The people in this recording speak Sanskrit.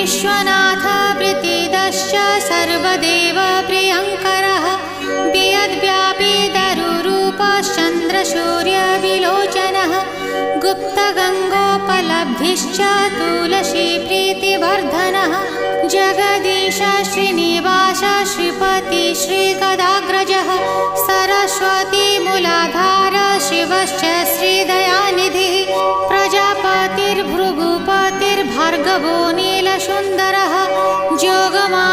विश्वनाथ वृत्तिदश्च सर्वदेव प्रियङ्करः वियद्व्यापी दरुरूपश्चन्द्रसूर्यविलोचनः गुप्तगङ्गोपलब्धिश्च तुलसी प्रीतिवर्धनः जगदीश श्रीनिवास श्रीपति श्रीगदाग्रजः सरस्वती मूलाधार शिवश्च श्रीदयानिधिः प्रजापतिर्भृगुपतिर्भार्गवो नीलसुन्दरः जोगमा